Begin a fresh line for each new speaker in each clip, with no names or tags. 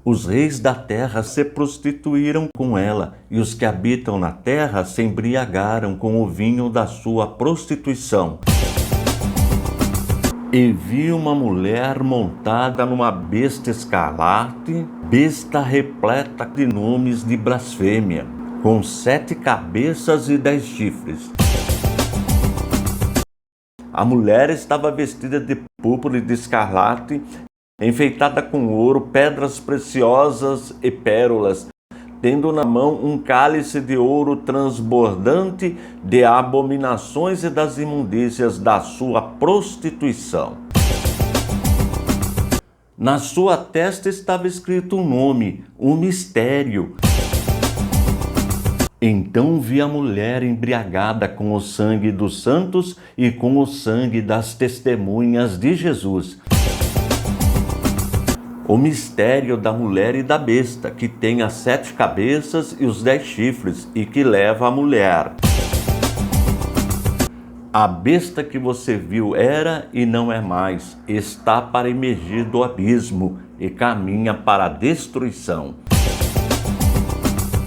Os reis da terra se prostituíram com ela, e os que habitam na terra se embriagaram com o vinho da sua prostituição. E vi uma mulher montada numa besta escarlate, besta repleta de nomes de blasfêmia, com 7 cabeças e 10 chifres. A mulher estava vestida de púrpura e de escarlate, enfeitada com ouro, pedras preciosas e pérolas, tendo na mão um cálice de ouro transbordante de abominações e das imundícias da sua prostituição. Na sua testa estava escrito um nome, um mistério. Então vi a mulher embriagada com o sangue dos santos e com o sangue das testemunhas de Jesus. O mistério da mulher e da besta, que tem as 7 cabeças e os 10 chifres, e que leva a mulher. A besta que você viu era e não é mais, está para emergir do abismo e caminha para a destruição.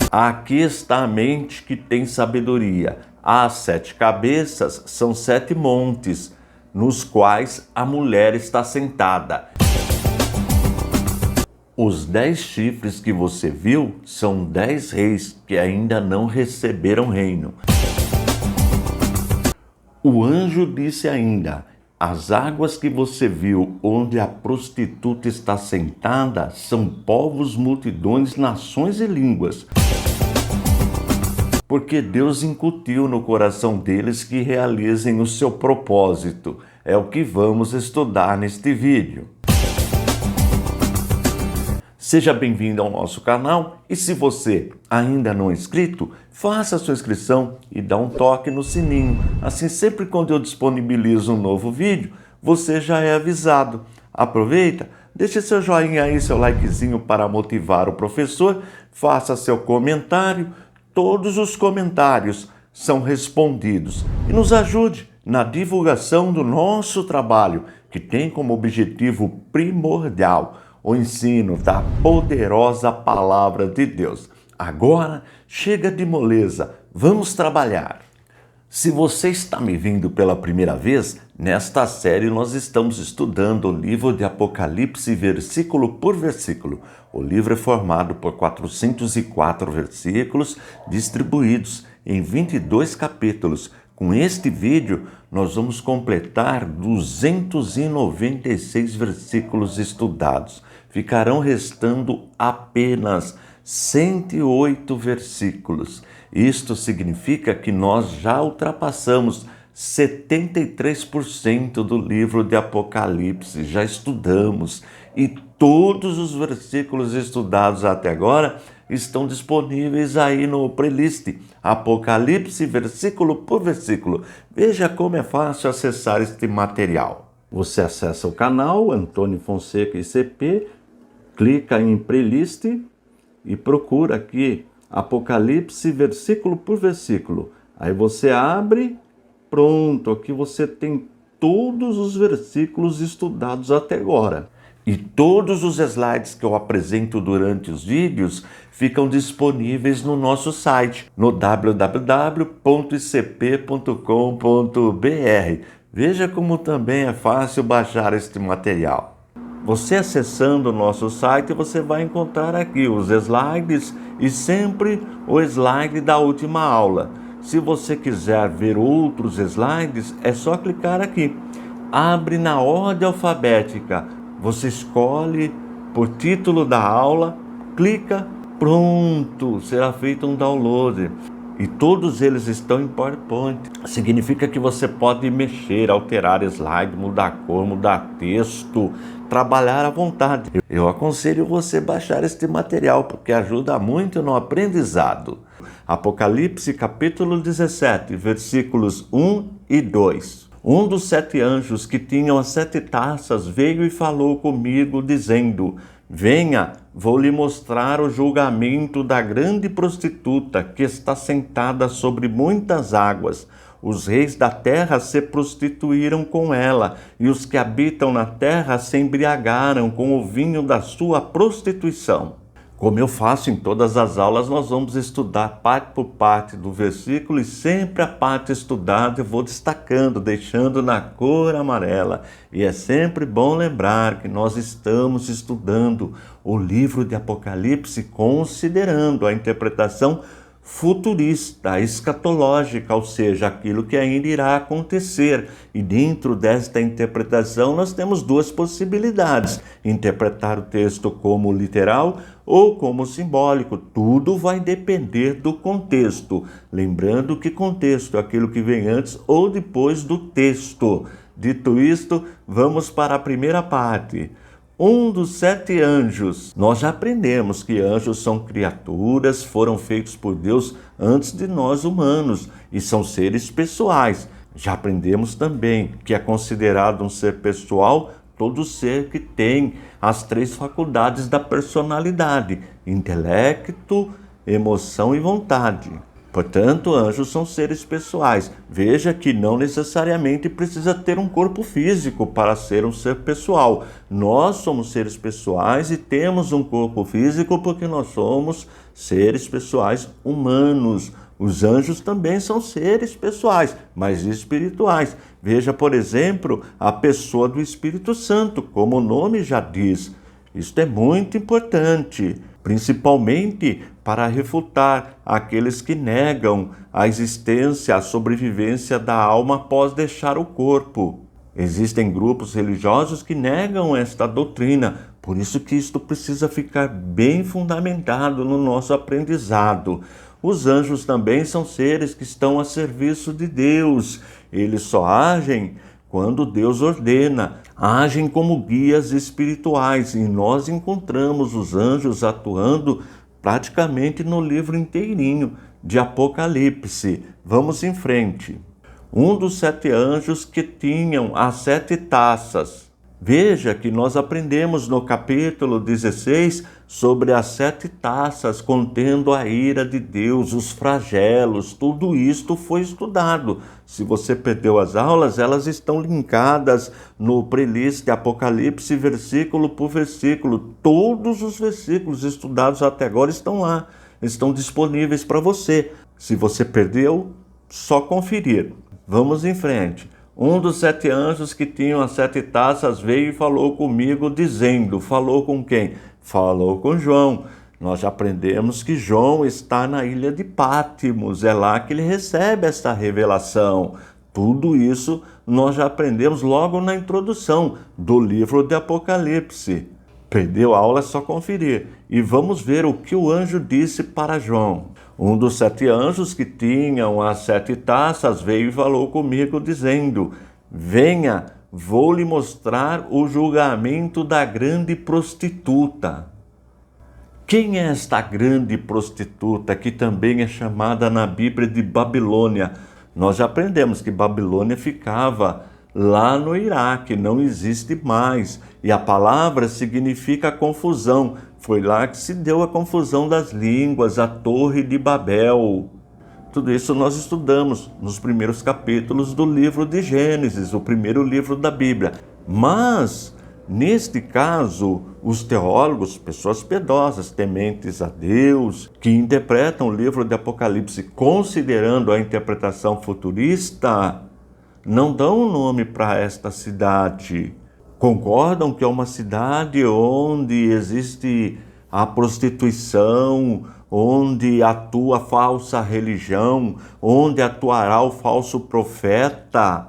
Aqui está a mente que tem sabedoria. As 7 cabeças são 7 montes, nos quais a mulher está sentada. Os 10 chifres que você viu são 10 reis que ainda não receberam reino. O anjo disse ainda: as águas que você viu onde a prostituta está sentada são povos, multidões, nações e línguas. Porque Deus incutiu no coração deles que realizem o seu propósito. É o que vamos estudar neste vídeo. Seja bem-vindo ao nosso canal e se você ainda não é inscrito, faça a sua inscrição e dá um toque no sininho. Assim, sempre quando eu disponibilizo um novo vídeo, você já é avisado. Aproveita, deixe seu joinha aí, seu likezinho para motivar o professor, faça seu comentário. Todos os comentários são respondidos e nos ajude na divulgação do nosso trabalho, que tem como objetivo primordial o ensino da poderosa palavra de Deus. Agora, chega de moleza, vamos trabalhar. Se você está me vendo pela primeira vez, nesta série nós estamos estudando o livro de Apocalipse versículo por versículo. O livro é formado por 404 versículos distribuídos em 22 capítulos. Com este vídeo, nós vamos completar 296 versículos estudados. Ficarão restando apenas 108 versículos. Isto significa que nós já ultrapassamos 73% do livro de Apocalipse, já estudamos, e todos os versículos estudados até agora estão disponíveis aí no playlist Apocalipse versículo por versículo. Veja como é fácil acessar este material. Você acessa o canal Antônio Fonseca ICP, clica em playlist e procura aqui Apocalipse versículo por versículo. Aí você abre, pronto, aqui você tem todos os versículos estudados até agora. E todos os slides que eu apresento durante os vídeos ficam disponíveis no nosso site, no www.icp.com.br. Veja como também é fácil baixar este material. Você acessando o nosso site, você vai encontrar aqui os slides e sempre o slide da última aula. Se você quiser ver outros slides, é só clicar aqui. Abre na ordem alfabética. Você escolhe por título da aula, clica, pronto, será feito um download. E todos eles estão em PowerPoint. Significa que você pode mexer, alterar slide, mudar cor, mudar texto, trabalhar à vontade. Eu aconselho você baixar este material, porque ajuda muito no aprendizado. Apocalipse capítulo 17, versículos 1 e 2. Um dos 7 anjos que tinham as 7 taças veio e falou comigo, dizendo: venha, vou lhe mostrar o julgamento da grande prostituta que está sentada sobre muitas águas. Os reis da terra se prostituíram com ela, e os que habitam na terra se embriagaram com o vinho da sua prostituição. Como eu faço em todas as aulas, nós vamos estudar parte por parte do versículo e sempre a parte estudada eu vou destacando, deixando na cor amarela. E é sempre bom lembrar que nós estamos estudando o livro de Apocalipse considerando a interpretação futurista, escatológica, ou seja, aquilo que ainda irá acontecer. E dentro desta interpretação nós temos duas possibilidades: interpretar o texto como literal ou como simbólico. Tudo vai depender do contexto. Lembrando que contexto é aquilo que vem antes ou depois do texto. Dito isto, vamos para a primeira parte. Um dos 7 anjos. Nós já aprendemos que anjos são criaturas, foram feitos por Deus antes de nós humanos e são seres pessoais. Já aprendemos também que é considerado um ser pessoal todo ser que tem as 3 faculdades da personalidade: intelecto, emoção e vontade. Portanto, anjos são seres pessoais. Veja que não necessariamente precisa ter um corpo físico para ser um ser pessoal. Nós somos seres pessoais e temos um corpo físico porque nós somos seres pessoais humanos. Os anjos também são seres pessoais, mas espirituais. Veja, por exemplo, a pessoa do Espírito Santo, como o nome já diz. Isto é muito importante, principalmente para refutar aqueles que negam a existência, a sobrevivência da alma após deixar o corpo. Existem grupos religiosos que negam esta doutrina, por isso que isto precisa ficar bem fundamentado no nosso aprendizado. Os anjos também são seres que estão a serviço de Deus. Eles só agem quando Deus ordena, agem como guias espirituais, e nós encontramos os anjos atuando praticamente no livro inteirinho de Apocalipse. Vamos em frente. Um dos 7 anjos que tinham as 7 taças. Veja que nós aprendemos no capítulo 16 sobre as 7 taças contendo a ira de Deus, os flagelos, tudo isto foi estudado. Se você perdeu as aulas, elas estão linkadas no playlist de Apocalipse, versículo por versículo. Todos os versículos estudados até agora estão lá, estão disponíveis para você. Se você perdeu, só conferir. Vamos em frente. Um dos 7 anjos que tinham as 7 taças veio e falou comigo, dizendo: falou com quem? Falou com João. Nós já aprendemos que João está na ilha de Patmos, é lá que ele recebe esta revelação. Tudo isso nós já aprendemos logo na introdução do livro de Apocalipse. Perdeu a aula, é só conferir. E vamos ver o que o anjo disse para João. Um dos 7 anjos que tinham as 7 taças veio e falou comigo, dizendo: venha, vou lhe mostrar o julgamento da grande prostituta. Quem é esta grande prostituta, que também é chamada na Bíblia de Babilônia? Nós já aprendemos que Babilônia ficava lá no Iraque, não existe mais. E a palavra significa confusão. Foi lá que se deu a confusão das línguas, a Torre de Babel. Tudo isso nós estudamos nos primeiros capítulos do livro de Gênesis, o primeiro livro da Bíblia. Mas, neste caso, os teólogos, pessoas piedosas, tementes a Deus, que interpretam o livro de Apocalipse considerando a interpretação futurista, não dão um nome para esta cidade. Concordam que é uma cidade onde existe a prostituição, onde atua a falsa religião, onde atuará o falso profeta,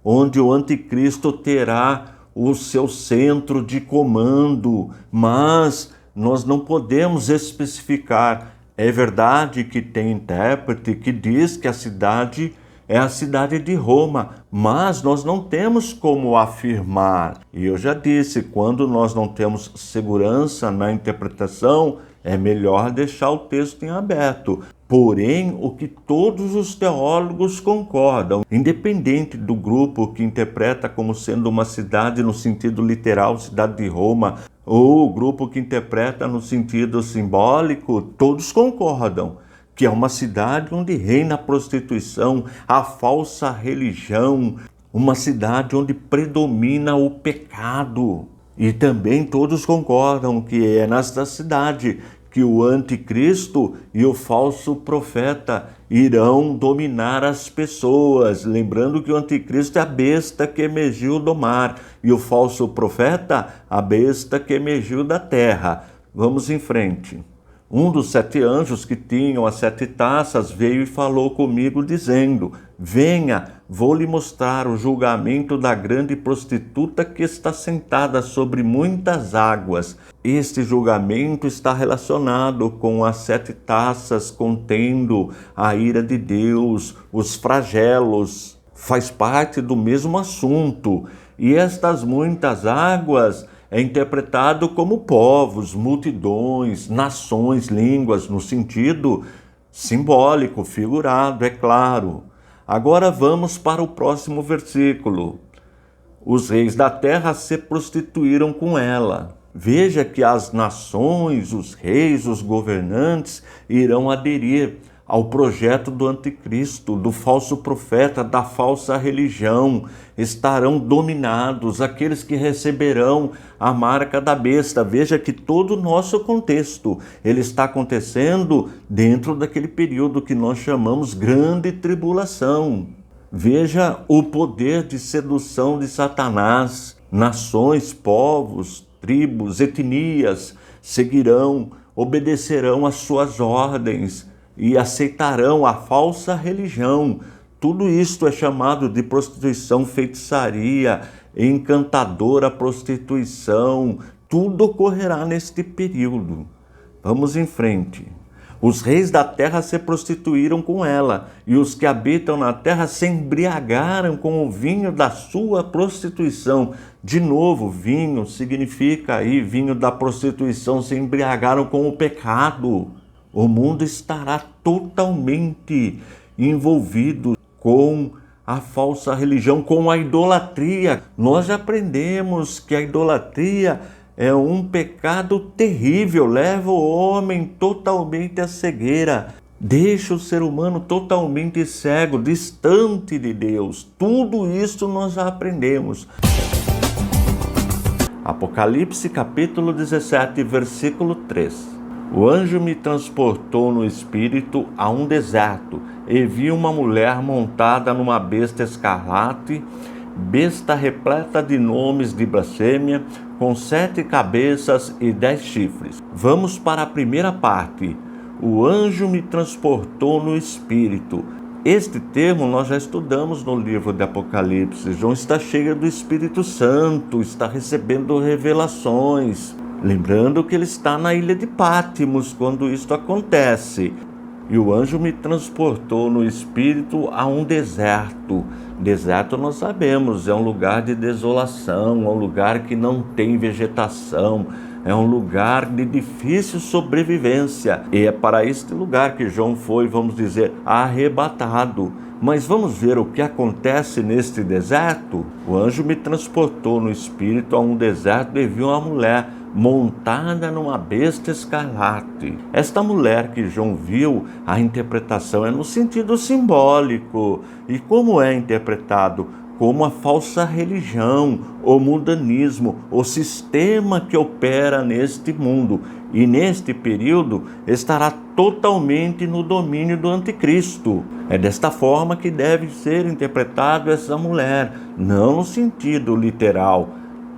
onde o anticristo terá o seu centro de comando, mas nós não podemos especificar. É verdade que tem intérprete que diz que a cidade é a cidade de Roma, mas nós não temos como afirmar. E eu já disse, quando nós não temos segurança na interpretação, é melhor deixar o texto em aberto. Porém, o que todos os teólogos concordam, independente do grupo que interpreta como sendo uma cidade no sentido literal, cidade de Roma, ou o grupo que interpreta no sentido simbólico, todos concordam que é uma cidade onde reina a prostituição, a falsa religião, uma cidade onde predomina o pecado. E também todos concordam que é nesta cidade que o anticristo e o falso profeta irão dominar as pessoas. Lembrando que o anticristo é a besta que emergiu do mar e o falso profeta, a besta que emergiu da terra. Vamos em frente. Um dos 7 anjos que tinham as 7 taças veio e falou comigo dizendo: venha, vou lhe mostrar o julgamento da grande prostituta que está sentada sobre muitas águas. Este julgamento está relacionado com as 7 taças contendo a ira de Deus, os flagelos. Faz parte do mesmo assunto. E estas muitas águas é interpretado como povos, multidões, nações, línguas, no sentido simbólico, figurado, é claro. Agora vamos para o próximo versículo. Os reis da terra se prostituíram com ela. Veja que as nações, os reis, os governantes irão aderir ao projeto do anticristo, do falso profeta, da falsa religião. Estarão dominados aqueles que receberão a marca da besta. Veja que todo o nosso contexto, ele está acontecendo dentro daquele período que nós chamamos grande tribulação. Veja o poder de sedução de Satanás. Nações, povos, tribos, etnias seguirão, obedecerão às suas ordens e aceitarão a falsa religião. Tudo isto é chamado de prostituição, feitiçaria, encantadora prostituição. Tudo ocorrerá neste período. Vamos em frente. Os reis da terra se prostituíram com ela, e os que habitam na terra se embriagaram com o vinho da sua prostituição. De novo, vinho significa aí, vinho da prostituição, se embriagaram com o pecado. O mundo estará totalmente envolvido com a falsa religião, com a idolatria. Nós já aprendemos que a idolatria é um pecado terrível, leva o homem totalmente à cegueira, deixa o ser humano totalmente cego, distante de Deus. Tudo isso nós já aprendemos. Apocalipse capítulo 17, versículo 3. O anjo me transportou no espírito a um deserto e vi uma mulher montada numa besta escarlate, besta repleta de nomes de blasfêmia, com 7 cabeças e 10 chifres. Vamos para a primeira parte. O anjo me transportou no espírito. Este termo nós já estudamos no livro de Apocalipse. João está cheio do Espírito Santo, está recebendo revelações. Lembrando que ele está na ilha de Patmos quando isto acontece. E o anjo me transportou no espírito a um deserto. Deserto nós sabemos, é um lugar de desolação, é um lugar que não tem vegetação, é um lugar de difícil sobrevivência. E é para este lugar que João foi, vamos dizer, arrebatado. Mas vamos ver o que acontece neste deserto? O anjo me transportou no espírito a um deserto e viu uma mulher montada numa besta escarlate. Esta mulher que João viu, a interpretação é no sentido simbólico. E como é interpretado? Como a falsa religião, o mundanismo, o sistema que opera neste mundo. E neste período estará totalmente no domínio do anticristo. É desta forma que deve ser interpretado essa mulher, não no sentido literal.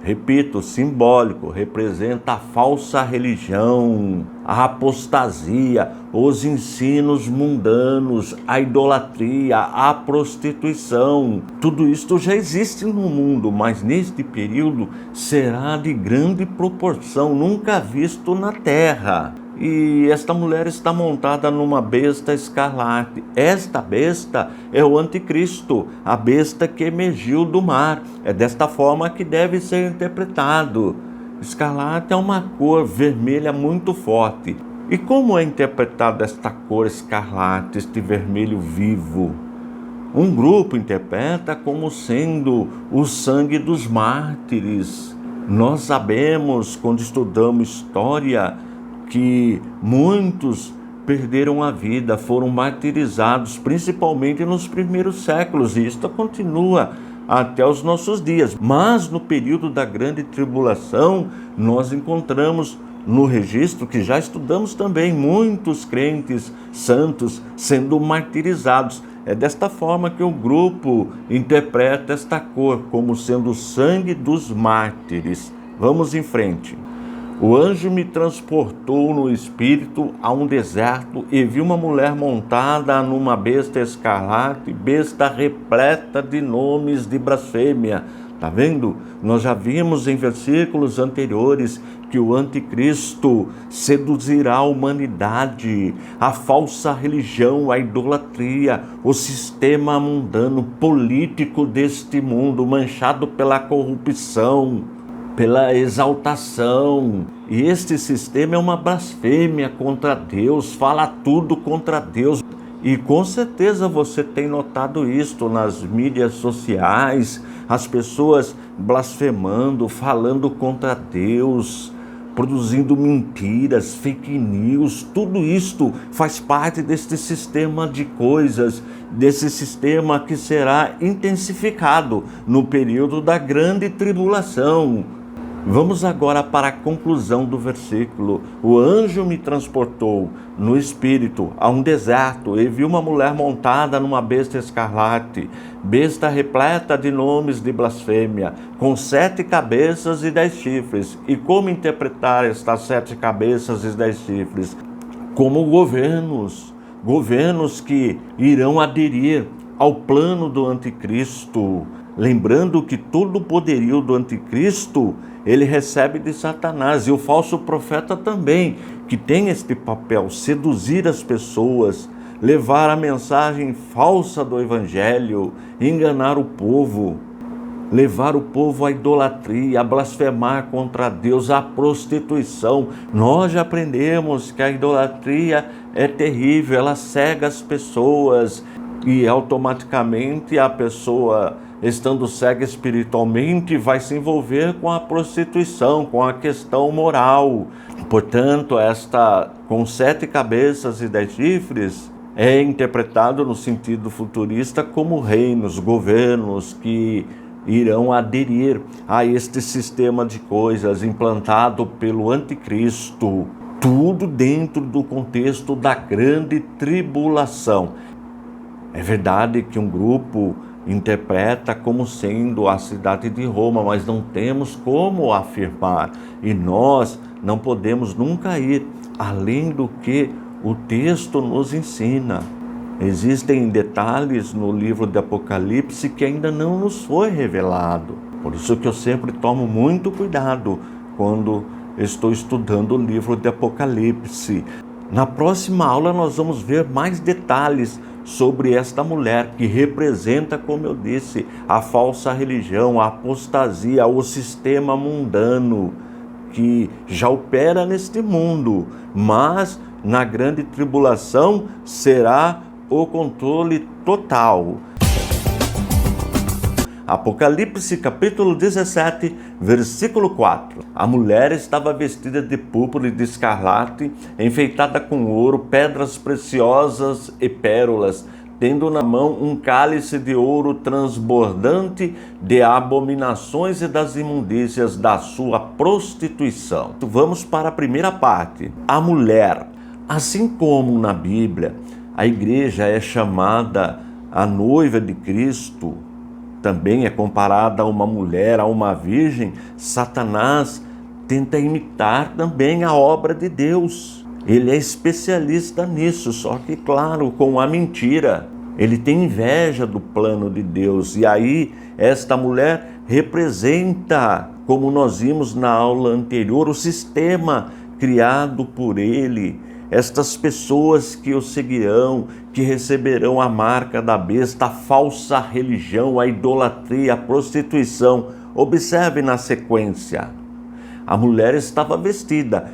Repito, simbólico, representa a falsa religião, a apostasia, os ensinos mundanos, a idolatria, a prostituição. Tudo isto já existe no mundo, mas neste período será de grande proporção, nunca visto na terra. E esta mulher está montada numa besta escarlate. Esta besta é o anticristo, a besta que emergiu do mar. É desta forma que deve ser interpretado. Escarlate é uma cor vermelha muito forte. E como é interpretada esta cor escarlate, este vermelho vivo? Um grupo interpreta como sendo o sangue dos mártires. Nós sabemos, quando estudamos história, que muitos perderam a vida, foram martirizados, principalmente nos primeiros séculos, e isto continua até os nossos dias. Mas no período da grande tribulação, nós encontramos no registro, que já estudamos também, muitos crentes santos sendo martirizados. É desta forma que o grupo interpreta esta cor como sendo o sangue dos mártires. Vamos em frente. O anjo me transportou no espírito a um deserto e vi uma mulher montada numa besta escarlate, besta repleta de nomes de blasfêmia. Tá vendo? Nós já vimos em versículos anteriores que o anticristo seduzirá a humanidade, a falsa religião, a idolatria, o sistema mundano político deste mundo, manchado pela corrupção, pela exaltação. E este sistema é uma blasfêmia contra Deus, fala tudo contra Deus. E com certeza você tem notado isto nas mídias sociais, as pessoas blasfemando, falando contra Deus, produzindo mentiras, fake news. Tudo isto faz parte deste sistema de coisas, desse sistema que será intensificado no período da grande tribulação. Vamos agora para a conclusão do versículo. O anjo me transportou no espírito a um deserto e vi uma mulher montada numa besta escarlate, besta repleta de nomes de blasfêmia, com 7 cabeças e 10 chifres. E como interpretar estas 7 cabeças e 10 chifres? Como governos que irão aderir ao plano do anticristo. Lembrando que todo o poderio do anticristo ele recebe de Satanás, e o falso profeta também, que tem este papel, seduzir as pessoas, levar a mensagem falsa do evangelho, enganar o povo, levar o povo à idolatria, a blasfemar contra Deus, à prostituição. Nós já aprendemos que a idolatria é terrível, ela cega as pessoas e automaticamente a pessoa, estando cega espiritualmente, vai se envolver com a prostituição, com a questão moral. Portanto, esta com 7 cabeças e 10 chifres é interpretado no sentido futurista como reinos, governos que irão aderir a este sistema de coisas implantado pelo anticristo. Tudo dentro do contexto da grande tribulação. É verdade que um grupo interpreta como sendo a cidade de Roma, mas não temos como afirmar. E nós não podemos nunca ir além do que o texto nos ensina. Existem detalhes no livro de Apocalipse que ainda não nos foi revelado. Por isso que eu sempre tomo muito cuidado quando estou estudando o livro de Apocalipse. Na próxima aula nós vamos ver mais detalhes sobre esta mulher que representa, como eu disse, a falsa religião, a apostasia, o sistema mundano que já opera neste mundo, mas na grande tribulação será o controle total. Apocalipse capítulo 17, versículo 4. A mulher estava vestida de púrpura e de escarlate, enfeitada com ouro, pedras preciosas e pérolas, tendo na mão um cálice de ouro transbordante de abominações e das imundícias da sua prostituição. Vamos para a primeira parte. A mulher. Assim como na Bíblia, a igreja é chamada a noiva de Cristo, também é comparada a uma mulher, a uma virgem. Satanás tenta imitar também a obra de Deus. Ele é especialista nisso, só que, claro, com a mentira. Ele tem inveja do plano de Deus. E aí, esta mulher representa, como nós vimos na aula anterior, o sistema criado por ele. Estas pessoas que o seguirão, que receberão a marca da besta, a falsa religião, a idolatria, a prostituição. Observe na sequência. A mulher estava vestida.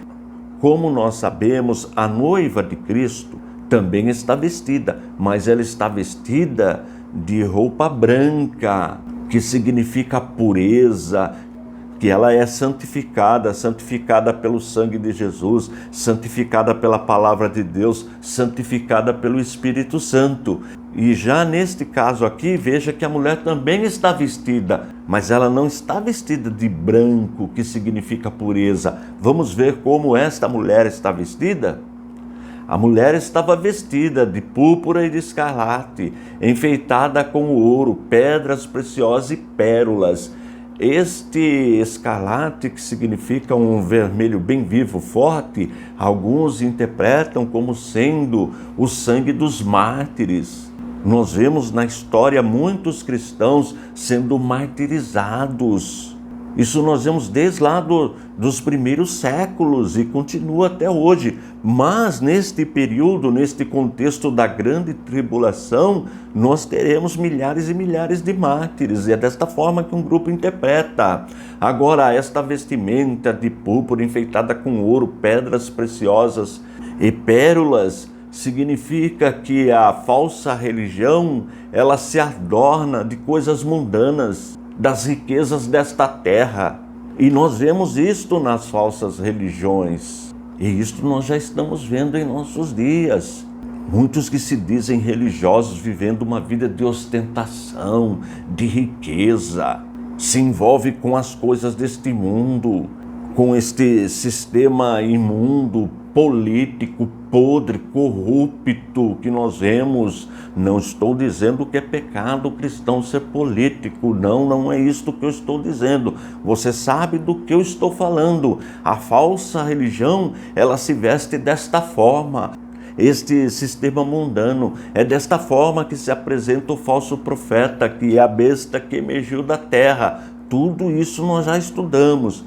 Como nós sabemos, a noiva de Cristo também está vestida, mas ela está vestida de roupa branca, que significa pureza, que que ela é santificada, santificada pelo sangue de Jesus, santificada pela palavra de Deus, santificada pelo Espírito Santo. E já neste caso aqui, veja que a mulher também está vestida, mas ela não está vestida de branco, que significa pureza. Vamos ver como esta mulher está vestida? A mulher estava vestida de púrpura e de escarlate, enfeitada com ouro, pedras preciosas e pérolas. Este escarlate, que significa um vermelho bem vivo, forte, alguns interpretam como sendo o sangue dos mártires. Nós vemos na história muitos cristãos sendo martirizados. Isso nós vemos desde lá dos primeiros séculos e continua até hoje. Mas neste período, neste contexto da grande tribulação, nós teremos milhares e milhares de mártires. E é desta forma que um grupo interpreta. Agora, esta vestimenta de púrpura enfeitada com ouro, pedras preciosas e pérolas, significa que a falsa religião, ela se adorna de coisas mundanas, das riquezas desta terra. E nós vemos isto nas falsas religiões. E isto nós já estamos vendo em nossos dias. Muitos que se dizem religiosos vivendo uma vida de ostentação, de riqueza, se envolve com as coisas deste mundo, com este sistema imundo, político, podre, corrupto que nós vemos. Não estou dizendo que é pecado o cristão ser político, não é isto que eu estou dizendo. Você sabe do que eu estou falando. A falsa religião, ela se veste desta forma. Este sistema mundano, é desta forma que se apresenta o falso profeta, que é a besta que emergiu da terra. Tudo isso nós já estudamos.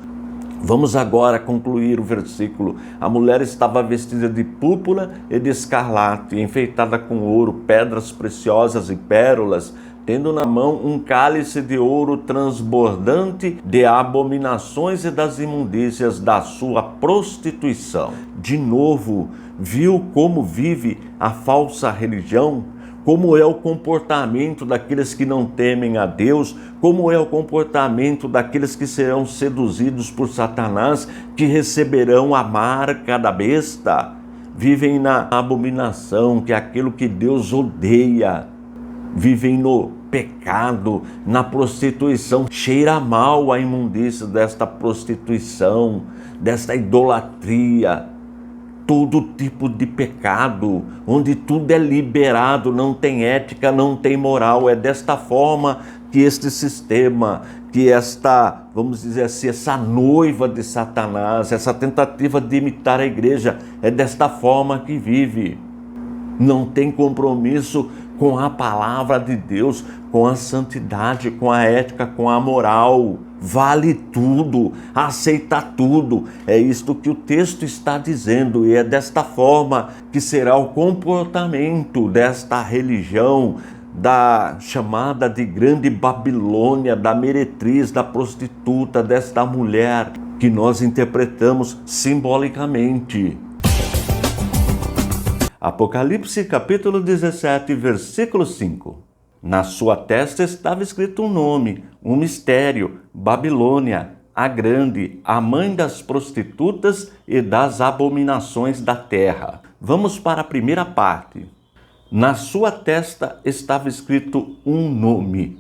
Vamos agora concluir o versículo. A mulher estava vestida de púrpura e de escarlate, enfeitada com ouro, pedras preciosas e pérolas, tendo na mão um cálice de ouro transbordante de abominações e das imundícias da sua prostituição. De novo, viu como vive a falsa religião? Como é o comportamento daqueles que não temem a Deus, como é o comportamento daqueles que serão seduzidos por Satanás, que receberão a marca da besta, vivem na abominação, que é aquilo que Deus odeia, vivem no pecado, na prostituição. Cheira mal a imundícia desta prostituição, desta idolatria, todo tipo de pecado, onde tudo é liberado, não tem ética, não tem moral. É desta forma que este sistema, que esta, vamos dizer assim, essa noiva de Satanás, essa tentativa de imitar a igreja, é desta forma que vive. Não tem compromisso com a palavra de Deus, com a santidade, com a ética, com a moral. Vale tudo, aceita tudo. É isto que o texto está dizendo, e é desta forma que será o comportamento desta religião, da chamada de Grande Babilônia, da meretriz, da prostituta, desta mulher que nós interpretamos simbolicamente. Apocalipse capítulo 17, versículo 5. Na sua testa estava escrito um nome, um mistério: Babilônia, a grande, a mãe das prostitutas e das abominações da terra. Vamos para a primeira parte. Na sua testa estava escrito um nome.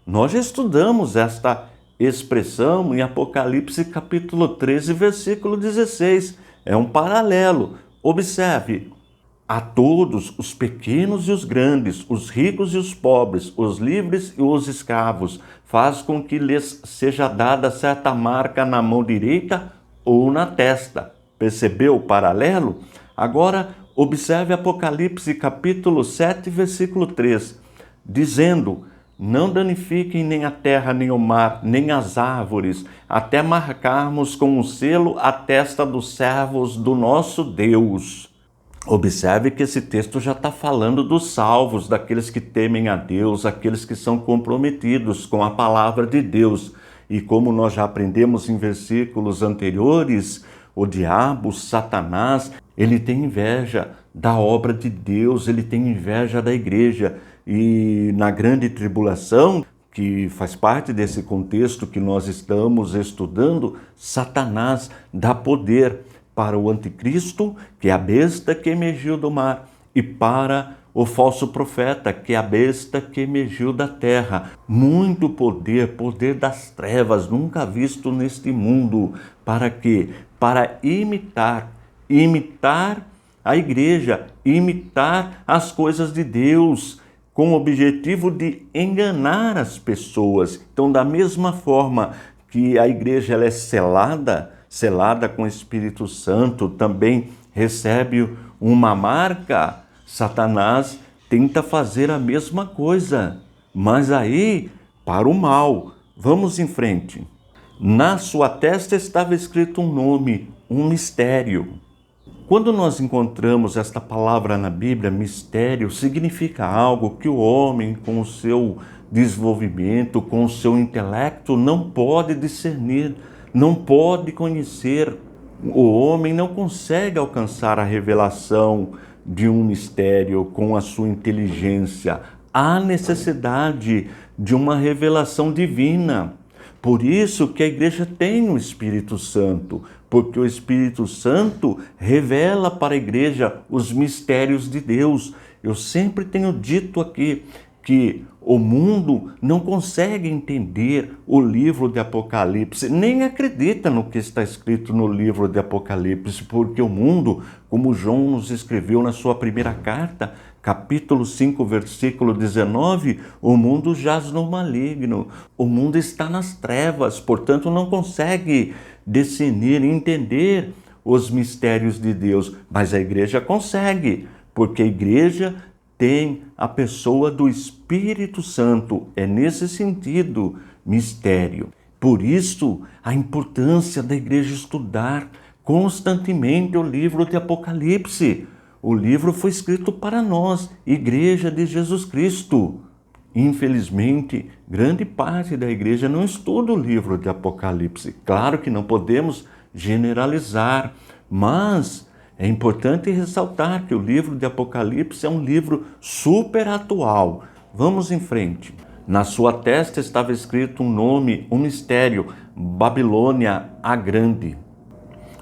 Nós já estudamos esta expressão em Apocalipse capítulo 13, versículo 16. É um paralelo. Observe. A todos, os pequenos e os grandes, os ricos e os pobres, os livres e os escravos, faz com que lhes seja dada certa marca na mão direita ou na testa. Percebeu o paralelo? Agora, observe Apocalipse capítulo 7, versículo 3, dizendo: não danifiquem nem a terra, nem o mar, nem as árvores, até marcarmos com um selo a testa dos servos do nosso Deus. Observe que esse texto já está falando dos salvos, daqueles que temem a Deus, aqueles que são comprometidos com a palavra de Deus. E como nós já aprendemos em versículos anteriores, o diabo, Satanás, ele tem inveja da obra de Deus, ele tem inveja da igreja. E na grande tribulação, que faz parte desse contexto que nós estamos estudando, Satanás dá poder para o anticristo, que é a besta que emergiu do mar, e para o falso profeta, que é a besta que emergiu da terra. Muito poder, poder das trevas, nunca visto neste mundo. Para quê? Para imitar a igreja, imitar as coisas de Deus, com o objetivo de enganar as pessoas. Então, da mesma forma que a igreja ela é selada com o Espírito Santo, também recebe uma marca, Satanás tenta fazer a mesma coisa, mas aí para o mal. Vamos em frente. Na sua testa estava escrito um nome, um mistério. Quando nós encontramos esta palavra na Bíblia, mistério, significa algo que o homem, com o seu desenvolvimento, com o seu intelecto, não pode discernir, não pode conhecer. O homem não consegue alcançar a revelação de um mistério com a sua inteligência. Há necessidade de uma revelação divina. Por isso que a igreja tem o Espírito Santo, porque o Espírito Santo revela para a igreja os mistérios de Deus. Eu sempre tenho dito aqui que o mundo não consegue entender o livro de Apocalipse, nem acredita no que está escrito no livro de Apocalipse, porque o mundo, como João nos escreveu na sua primeira carta, capítulo 5, versículo 19, o mundo jaz no maligno, o mundo está nas trevas, portanto não consegue discernir e entender os mistérios de Deus, mas a igreja consegue, porque a igreja tem a pessoa do Espírito Santo, é nesse sentido, mistério. Por isso, a importância da igreja estudar constantemente o livro de Apocalipse. O livro foi escrito para nós, Igreja de Jesus Cristo. Infelizmente, grande parte da igreja não estuda o livro de Apocalipse. Claro que não podemos generalizar, mas é importante ressaltar que o livro de Apocalipse é um livro super atual. Vamos em frente. Na sua testa estava escrito um nome, um mistério, Babilônia a Grande.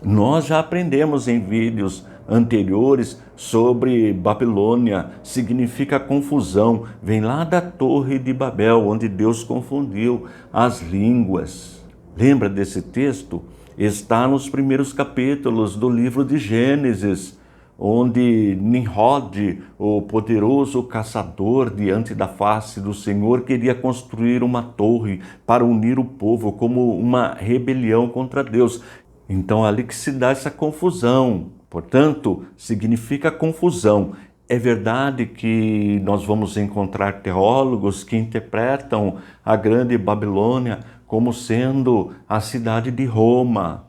Nós já aprendemos em vídeos anteriores sobre Babilônia, significa confusão, vem lá da Torre de Babel, onde Deus confundiu as línguas. Lembra desse texto? Está nos primeiros capítulos do livro de Gênesis, onde Nimrod, o poderoso caçador diante da face do Senhor, queria construir uma torre para unir o povo como uma rebelião contra Deus. Então, ali que se dá essa confusão. Portanto, significa confusão. É verdade que nós vamos encontrar teólogos que interpretam a Grande Babilônia como sendo a cidade de Roma,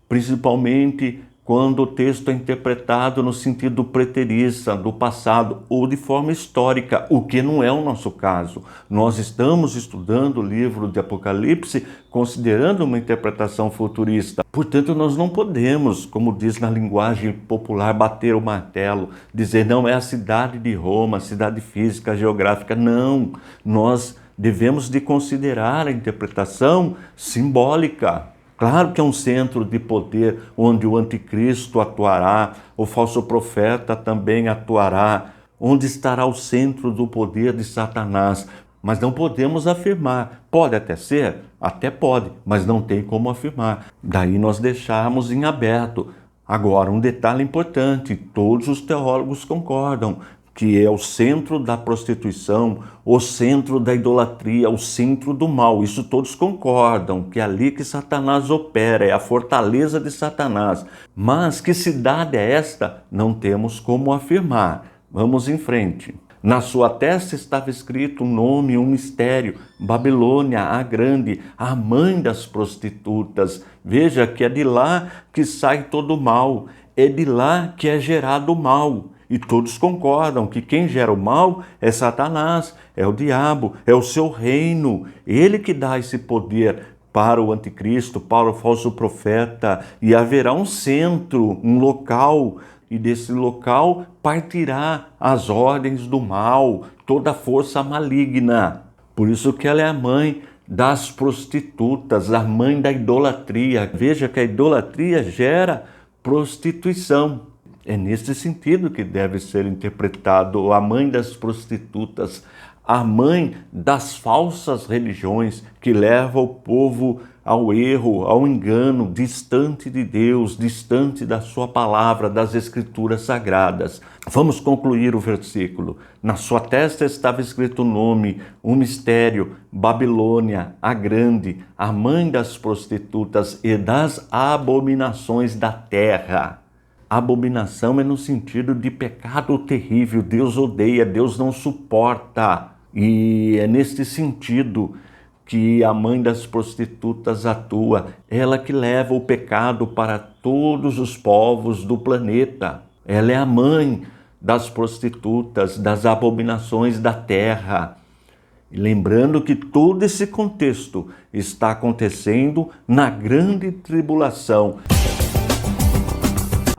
principalmente quando o texto é interpretado no sentido preterista, do passado, ou de forma histórica, o que não é o nosso caso. Nós estamos estudando o livro de Apocalipse considerando uma interpretação futurista. Portanto, nós não podemos, como diz na linguagem popular, bater o martelo, dizer não é a cidade de Roma, a cidade física, geográfica. Não, nós devemos de considerar a interpretação simbólica. Claro que é um centro de poder onde o anticristo atuará, o falso profeta também atuará, onde estará o centro do poder de Satanás. Mas não podemos afirmar. Pode até ser? Até pode, mas não tem como afirmar. Daí nós deixamos em aberto. Agora, um detalhe importante, todos os teólogos concordam que é o centro da prostituição, o centro da idolatria, o centro do mal. Isso todos concordam, que é ali que Satanás opera, é a fortaleza de Satanás. Mas que cidade é esta? Não temos como afirmar. Vamos em frente. Na sua testa estava escrito um nome, um mistério, Babilônia a Grande, a mãe das prostitutas. Veja que é de lá que sai todo o mal, é de lá que é gerado o mal. E todos concordam que quem gera o mal é Satanás, é o diabo, é o seu reino. Ele que dá esse poder para o anticristo, para o falso profeta. E haverá um centro, um local, e desse local partirá as ordens do mal, toda a força maligna. Por isso que ela é a mãe das prostitutas, a mãe da idolatria. Veja que a idolatria gera prostituição. É nesse sentido que deve ser interpretado a mãe das prostitutas, a mãe das falsas religiões que leva o povo ao erro, ao engano, distante de Deus, distante da sua palavra, das escrituras sagradas. Vamos concluir o versículo. Na sua testa estava escrito o nome, um mistério, Babilônia, a grande, a mãe das prostitutas e das abominações da terra. Abominação é no sentido de pecado terrível. Deus odeia, Deus não suporta. E é neste sentido que a mãe das prostitutas atua. Ela que leva o pecado para todos os povos do planeta. Ela é a mãe das prostitutas, das abominações da terra. E lembrando que todo esse contexto está acontecendo na grande tribulação.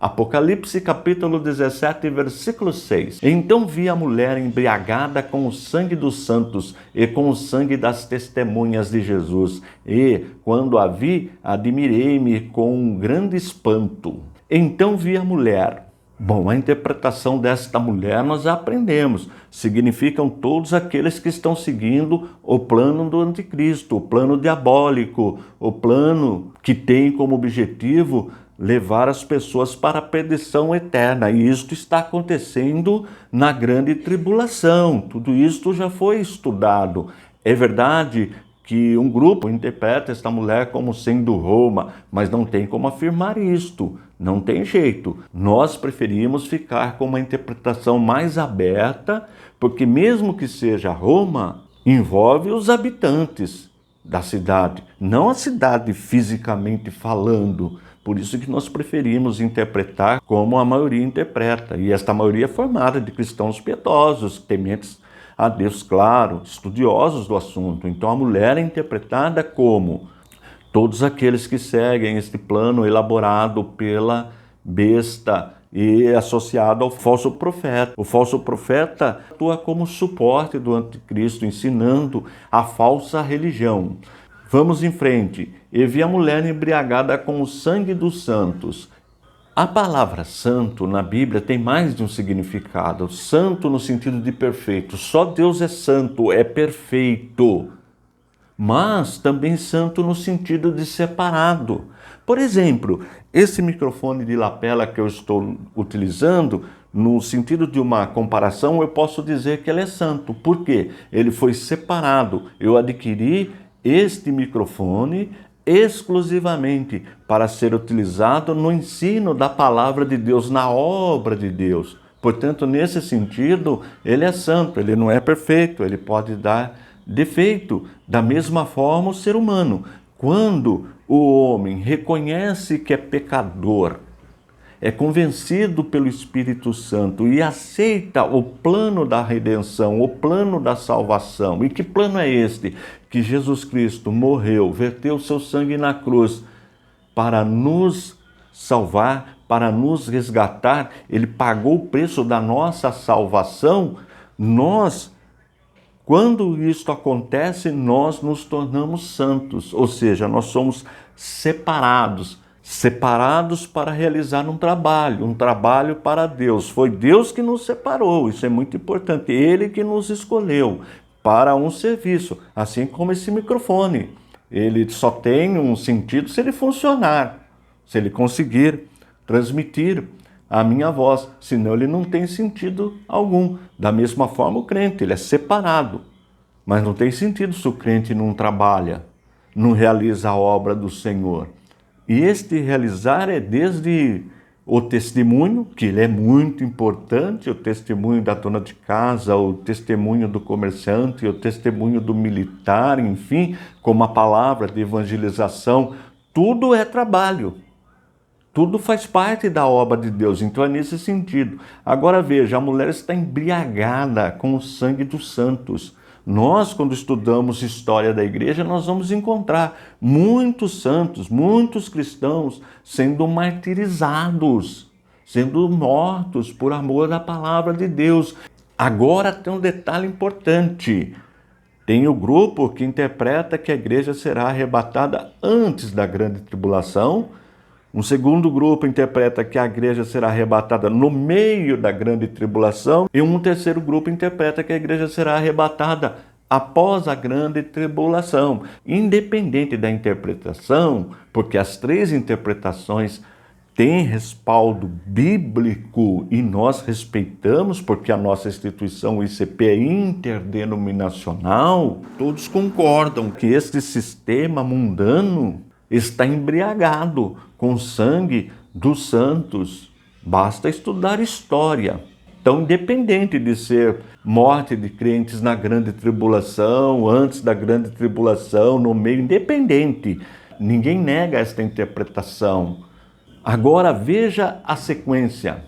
Apocalipse capítulo 17, versículo 6. Então vi a mulher embriagada com o sangue dos santos e com o sangue das testemunhas de Jesus. E, quando a vi, admirei-me com um grande espanto. Então vi a mulher. Bom, a interpretação desta mulher nós já aprendemos. Significam todos aqueles que estão seguindo o plano do anticristo, o plano diabólico, o plano que tem como objetivo levar as pessoas para a perdição eterna. E isto está acontecendo na grande tribulação. Tudo isto já foi estudado. É verdade que um grupo interpreta esta mulher como sendo Roma, mas não tem como afirmar isto. Não tem jeito. Nós preferimos ficar com uma interpretação mais aberta, porque mesmo que seja Roma, envolve os habitantes da cidade, não a cidade fisicamente falando. Por isso que nós preferimos interpretar como a maioria interpreta. E esta maioria é formada de cristãos piedosos, tementes a Deus, claro, estudiosos do assunto. Então a mulher é interpretada como todos aqueles que seguem este plano elaborado pela besta e associado ao falso profeta. O falso profeta atua como suporte do anticristo, ensinando a falsa religião. Vamos em frente. E vi a mulher embriagada com o sangue dos santos. A palavra santo na Bíblia tem mais de um significado. Santo no sentido de perfeito. Só Deus é santo, é perfeito. Mas também santo no sentido de separado. Por exemplo, esse microfone de lapela que eu estou utilizando, no sentido de uma comparação, eu posso dizer que ele é santo. Por quê? Ele foi separado. Eu adquiri este microfone exclusivamente para ser utilizado no ensino da palavra de Deus, na obra de Deus. Portanto, nesse sentido, ele é santo, ele não é perfeito, ele pode dar defeito. Da mesma forma, o ser humano, quando o homem reconhece que é pecador, é convencido pelo Espírito Santo e aceita o plano da redenção, o plano da salvação. E que plano é este? Que Jesus Cristo morreu, verteu seu sangue na cruz para nos salvar, para nos resgatar. Ele pagou o preço da nossa salvação. Quando isto acontece, nós nos tornamos santos, ou seja, nós somos separados para realizar um trabalho para Deus. Foi Deus que nos separou, isso é muito importante. Ele que nos escolheu para um serviço, assim como esse microfone. Ele só tem um sentido se ele funcionar, se ele conseguir transmitir a minha voz, senão ele não tem sentido algum. Da mesma forma o crente, ele é separado, mas não tem sentido se o crente não trabalha, não realiza a obra do Senhor. E este realizar é desde o testemunho, que ele é muito importante, o testemunho da dona de casa, o testemunho do comerciante, o testemunho do militar, enfim, como a palavra de evangelização, tudo é trabalho. Tudo faz parte da obra de Deus, então é nesse sentido. Agora veja, a mulher está embriagada com o sangue dos santos. Nós, quando estudamos história da igreja, nós vamos encontrar muitos santos, muitos cristãos sendo martirizados, sendo mortos por amor da palavra de Deus. Agora tem um detalhe importante. Tem o grupo que interpreta que a igreja será arrebatada antes da grande tribulação. Um segundo grupo interpreta que a igreja será arrebatada no meio da grande tribulação. E um terceiro grupo interpreta que a igreja será arrebatada após a grande tribulação. Independente da interpretação, porque as três interpretações têm respaldo bíblico e nós respeitamos, porque a nossa instituição, o ICP, é interdenominacional, todos concordam que este sistema mundano está embriagado com o sangue dos santos. Basta estudar história. Então, independente de ser morte de crentes na grande tribulação, antes da grande tribulação, no meio, independente, ninguém nega esta interpretação. Agora veja a sequência.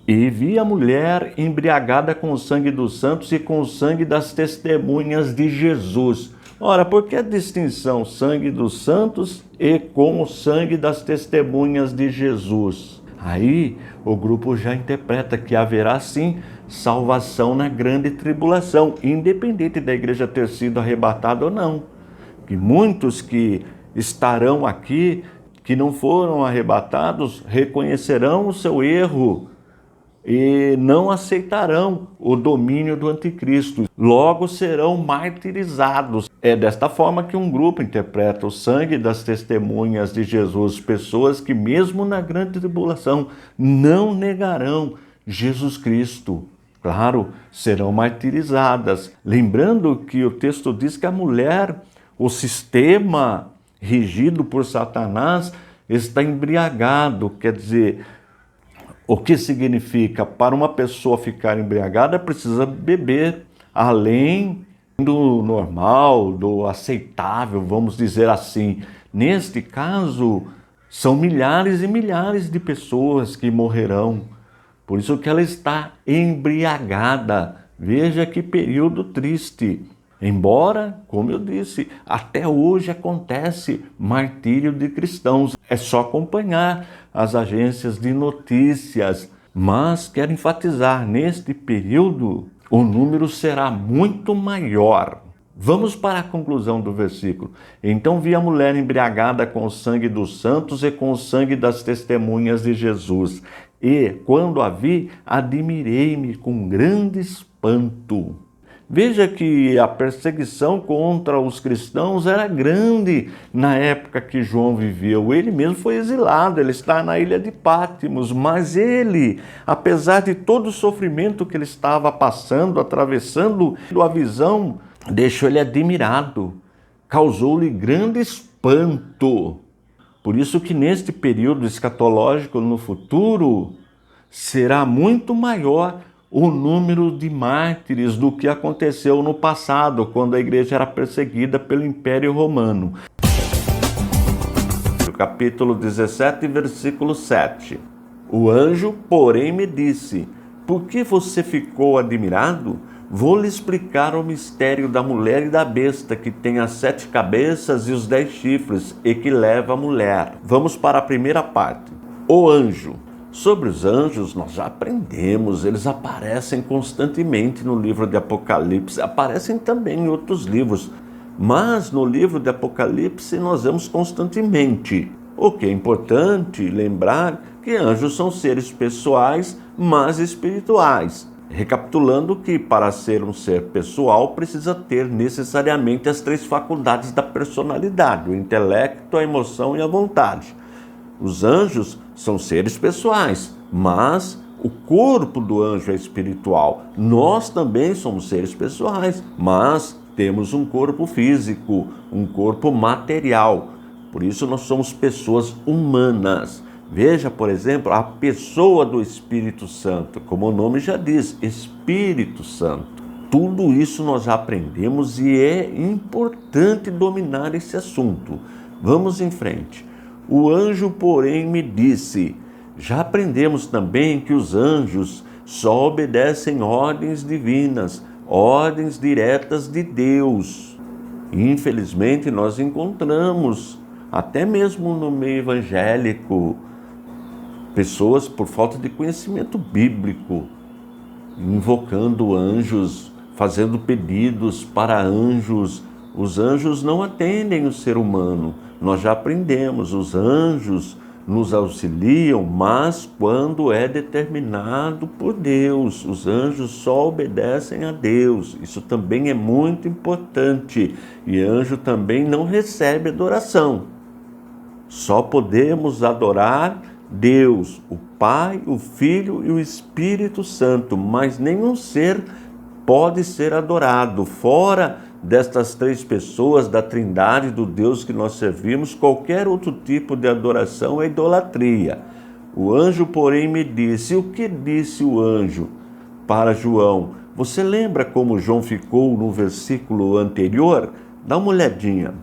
E vi a mulher embriagada com o sangue dos santos e com o sangue das testemunhas de Jesus. Ora, por que a distinção sangue dos santos e com o sangue das testemunhas de Jesus? Aí o grupo já interpreta que haverá sim salvação na grande tribulação, independente da igreja ter sido arrebatada ou não. Que muitos que estarão aqui, que não foram arrebatados, reconhecerão o seu erro e não aceitarão o domínio do anticristo. Logo serão martirizados. É desta forma que um grupo interpreta o sangue das testemunhas de Jesus, pessoas que mesmo na grande tribulação não negarão Jesus Cristo. Claro, serão martirizadas. Lembrando que o texto diz que a mulher, o sistema regido por Satanás, está embriagado, quer dizer, o que significa? Para uma pessoa ficar embriagada, precisa beber além do normal, do aceitável, vamos dizer assim. Neste caso, são milhares e milhares de pessoas que morrerão. Por isso que ela está embriagada. Veja que período triste. Embora, como eu disse, até hoje acontece martírio de cristãos. É só acompanhar as agências de notícias. Mas quero enfatizar, neste período, o número será muito maior. Vamos para a conclusão do versículo. Então vi a mulher embriagada com o sangue dos santos e com o sangue das testemunhas de Jesus. E, quando a vi, admirei-me com grande espanto. Veja que a perseguição contra os cristãos era grande na época que João viveu. Ele mesmo foi exilado, ele está na ilha de Patmos, mas ele, apesar de todo o sofrimento que ele estava passando, atravessando, a visão deixou ele admirado, causou-lhe grande espanto. Por isso que neste período escatológico, no futuro, será muito maior o número de mártires do que aconteceu no passado, quando a igreja era perseguida pelo Império Romano. Capítulo 17, versículo 7. O anjo, porém, me disse: por que você ficou admirado? Vou lhe explicar o mistério da mulher e da besta, que tem as 7 cabeças e os 10 chifres, e que leva a mulher. Vamos para a primeira parte. O anjo. Sobre os anjos nós já aprendemos, eles aparecem constantemente no livro de Apocalipse, aparecem também em outros livros, mas no livro de Apocalipse nós vemos constantemente. O que é importante lembrar que anjos são seres pessoais, mas espirituais. Recapitulando que para ser um ser pessoal precisa ter necessariamente as 3 faculdades da personalidade, o intelecto, a emoção e a vontade. Os anjos são seres pessoais, mas o corpo do anjo é espiritual. Nós também somos seres pessoais, mas temos um corpo físico, um corpo material. Por isso nós somos pessoas humanas. Veja, por exemplo, a pessoa do Espírito Santo, como o nome já diz, Espírito Santo. Tudo isso nós já aprendemos e é importante dominar esse assunto. Vamos em frente. O anjo, porém, me disse: já aprendemos também que os anjos só obedecem ordens divinas, ordens diretas de Deus. Infelizmente, nós encontramos, até mesmo no meio evangélico, pessoas, por falta de conhecimento bíblico, invocando anjos fazendo pedidos para anjos. Os anjos não atendem o ser humano. Nós já aprendemos, os anjos nos auxiliam, mas quando é determinado por Deus. Os anjos só obedecem a Deus. Isso também é muito importante. E anjo também não recebe adoração. Só podemos adorar Deus, o Pai, o Filho e o Espírito Santo, mas nenhum ser pode ser adorado. Fora destas três pessoas da Trindade, do Deus que nós servimos, qualquer outro tipo de adoração é idolatria. O anjo, porém, me disse. O que disse o anjo para João? Você lembra como João ficou no versículo anterior? Dá uma olhadinha.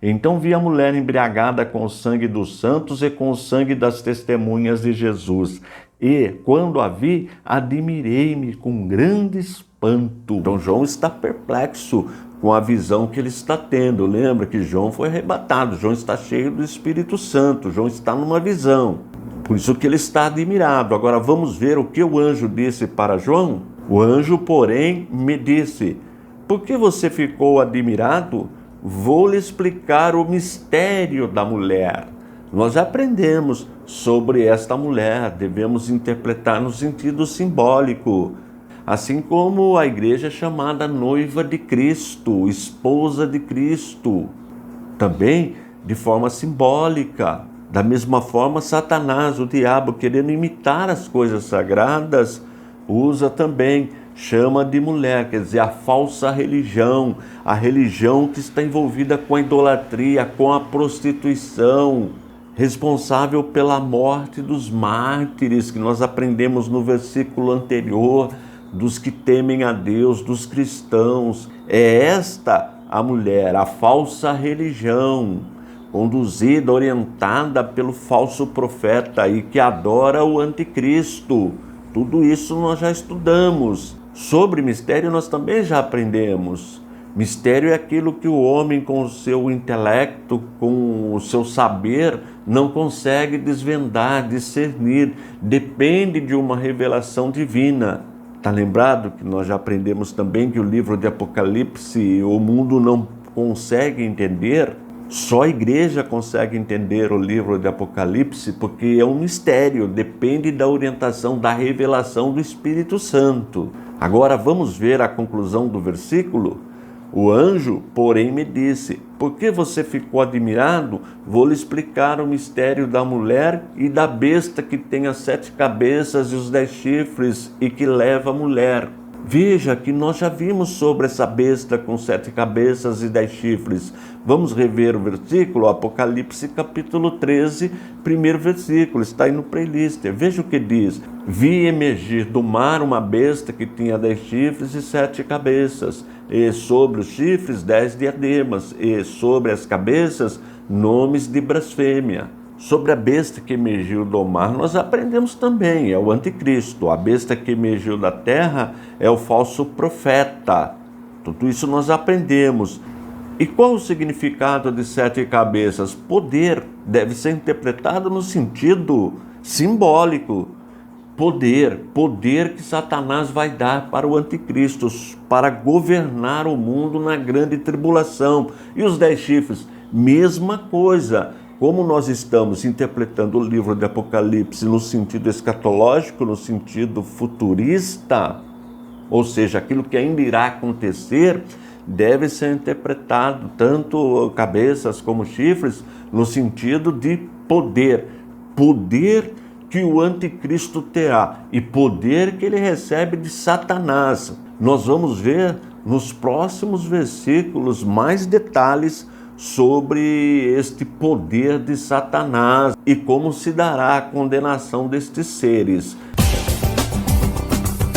Então vi a mulher embriagada com o sangue dos santos e com o sangue das testemunhas de Jesus. E, quando a vi, admirei-me com grande espanto. Então João está perplexo com a visão que ele está tendo. Lembra que João foi arrebatado, João está cheio do Espírito Santo, João está numa visão. Por isso que ele está admirado. Agora vamos ver o que o anjo disse para João. O anjo, porém, me disse: por que você ficou admirado? Vou lhe explicar o mistério da mulher. Nós já aprendemos sobre esta mulher, devemos interpretar no sentido simbólico. Assim como a igreja é chamada noiva de Cristo, esposa de Cristo. Também de forma simbólica. Da mesma forma, Satanás, o diabo, querendo imitar as coisas sagradas, usa também, chama de mulher, quer dizer, a falsa religião, a religião que está envolvida com a idolatria, com a prostituição, responsável pela morte dos mártires, que nós aprendemos no versículo anterior, dos que temem a Deus, dos cristãos. É esta a mulher, a falsa religião, conduzida, orientada pelo falso profeta e que adora o anticristo. Tudo isso nós já estudamos. Sobre mistério nós também já aprendemos. Mistério é aquilo que o homem com o seu intelecto, com o seu saber, não consegue desvendar, discernir. Depende de uma revelação divina. Está lembrado que nós já aprendemos também que o livro de Apocalipse o mundo não consegue entender? Só a igreja consegue entender o livro de Apocalipse porque é um mistério, depende da orientação, da revelação do Espírito Santo. Agora vamos ver a conclusão do versículo? O anjo, porém, me disse: por que você ficou admirado? Vou lhe explicar o mistério da mulher e da besta que tem as 7 cabeças e os 10 chifres e que leva a mulher. Veja que nós já vimos sobre essa besta com 7 cabeças e 10 chifres. Vamos rever o versículo, Apocalipse capítulo 13, primeiro versículo, está aí no playlist. Veja o que diz: vi emergir do mar uma besta que tinha 10 chifres e 7 cabeças, e sobre os chifres 10 diademas, e sobre as cabeças nomes de blasfêmia. Sobre a besta que emergiu do mar, nós aprendemos também, é o anticristo. A besta que emergiu da terra é o falso profeta. Tudo isso nós aprendemos. E qual o significado de 7 cabeças? Poder deve ser interpretado no sentido simbólico. Poder que Satanás vai dar para o anticristo, para governar o mundo na grande tribulação. E os 10 chifres? Mesma coisa. Como nós estamos interpretando o livro de Apocalipse no sentido escatológico, no sentido futurista, ou seja, aquilo que ainda irá acontecer, deve ser interpretado tanto cabeças como chifres no sentido de poder. Poder que o anticristo terá e poder que ele recebe de Satanás. Nós vamos ver nos próximos versículos mais detalhes sobre este poder de Satanás e como se dará a condenação destes seres.